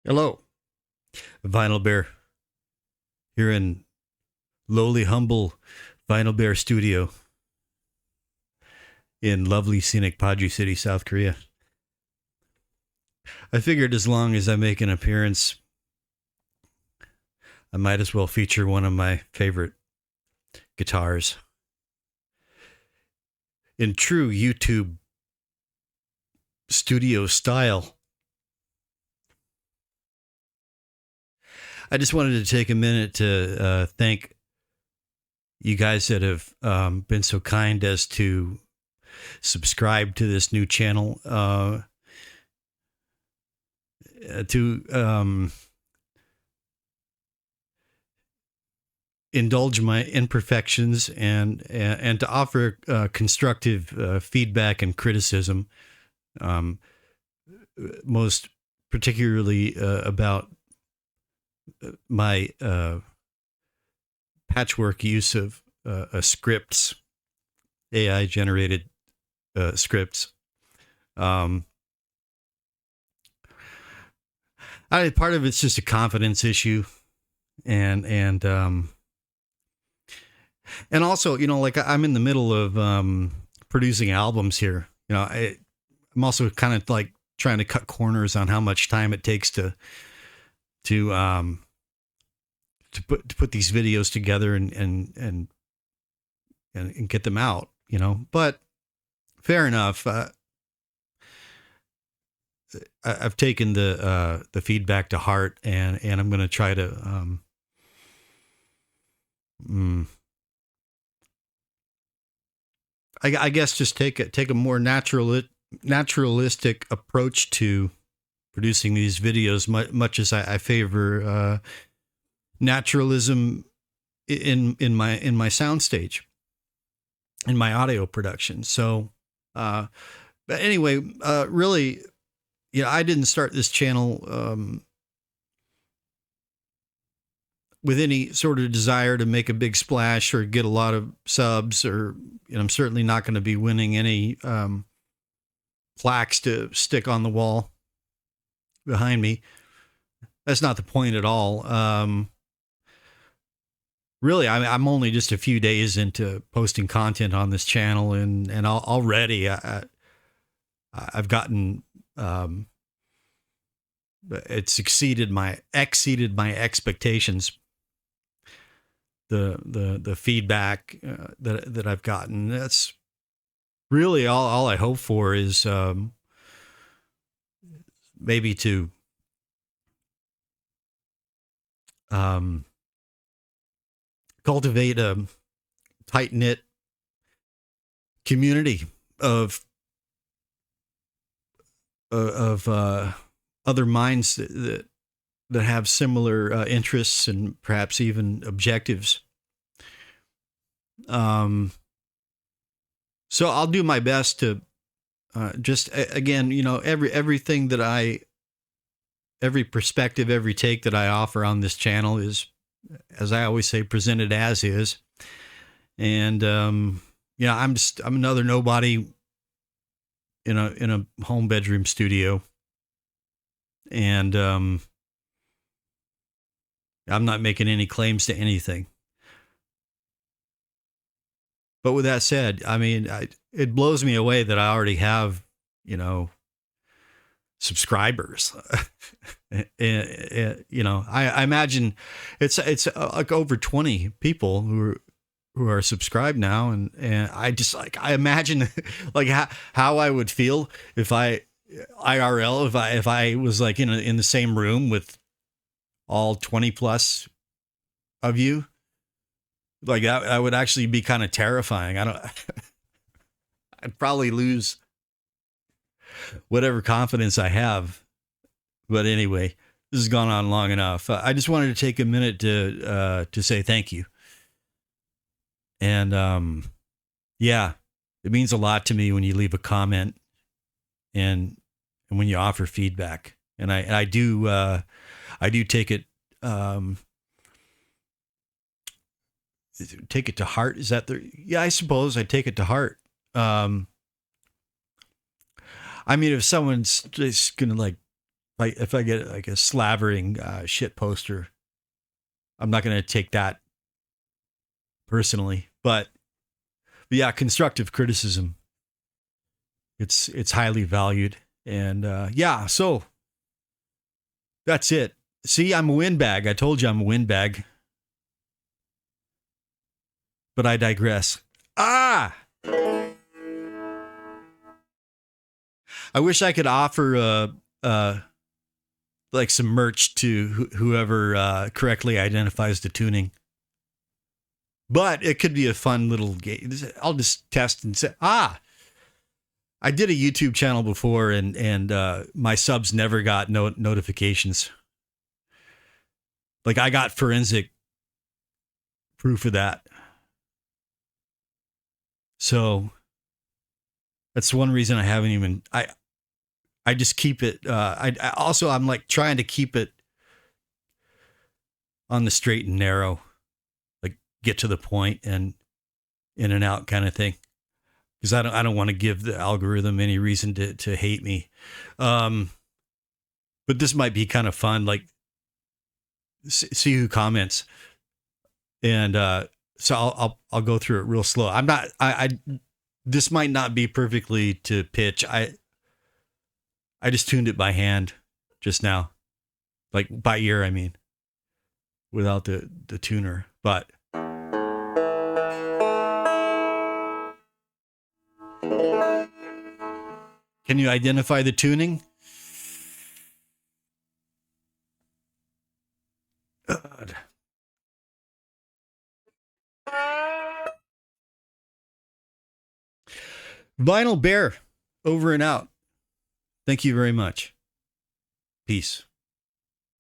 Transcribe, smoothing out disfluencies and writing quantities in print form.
Hello, Vinyl Bear, here in lowly, humble Vinyl Bear studio in lovely, scenic Padre City, South Korea. I figured as long as I make an appearance, I might as well feature one of my favorite guitars. In true YouTube studio style, I just wanted to take a minute to thank you guys that have been so kind as to subscribe to this new channel, to indulge my imperfections and to offer constructive feedback and criticism, most particularly about my patchwork use of scripts, AI generated scripts. Part of it's just a confidence issue, and also, like I'm in the middle of producing albums here. I'm also kind of like trying to cut corners on how much time it takes to put these videos together and get them out, but fair enough. I've taken the feedback to heart, and I'm going to try to I guess just take a more naturalistic approach to producing these videos, much as I favor naturalism in my soundstage, in my audio production. So, but anyway, really, I didn't start this channel with any sort of desire to make a big splash or get a lot of subs, or I'm certainly not going to be winning any plaques to stick on the wall behind me. That's not the point at all. Really, I'm only just a few days into posting content on this channel, and already I've gotten it's exceeded my expectations. The feedback that I've gotten, that's really all I hope for is maybe to cultivate a tight-knit community of other minds that have similar interests and perhaps even objectives. So I'll do my best to just, again, everything that every perspective, every take that I offer on this channel is, as I always say, presented as is. And, I'm another nobody in a home bedroom studio. And, I'm not making any claims to anything. But with that said, it blows me away that I already have, subscribers. I imagine it's like over 20 people who are subscribed now, and I just I imagine like how I would feel if IRL if I was like in the same room with all 20 plus of you. Like that would actually be kind of terrifying. I'd probably lose whatever confidence I have. But anyway, this has gone on long enough. I just wanted to take a minute to say thank you. And yeah, it means a lot to me when you leave a comment and when you offer feedback. And I do take it take it to heart. Is that yeah, I suppose I take it to heart. If someone's just gonna like if I get like a slavering shit poster, I'm not going to take that personally. But yeah, constructive criticism, it's highly valued. And yeah, so that's it. See, I'm a windbag. I told you I'm a windbag. But I digress. Ah! I wish I could offer like some merch to whoever correctly identifies the tuning. But it could be a fun little game. I'll just test and say, I did a YouTube channel before, and my subs never got notifications. Like, I got forensic proof of that. So that's one reason I haven't even. I just keep it. I'm like trying to keep it on the straight and narrow, like get to the point and in and out kind of thing. Because I don't want to give the algorithm any reason to hate me. But this might be kind of fun. Like, see who comments, and so I'll go through it real slow. I'm not. This might not be perfectly to pitch. I just tuned it by hand just now, like by ear. I mean, without the tuner, but. Can you identify the tuning? God. Vinyl Bear, over and out. Thank you very much. Peace.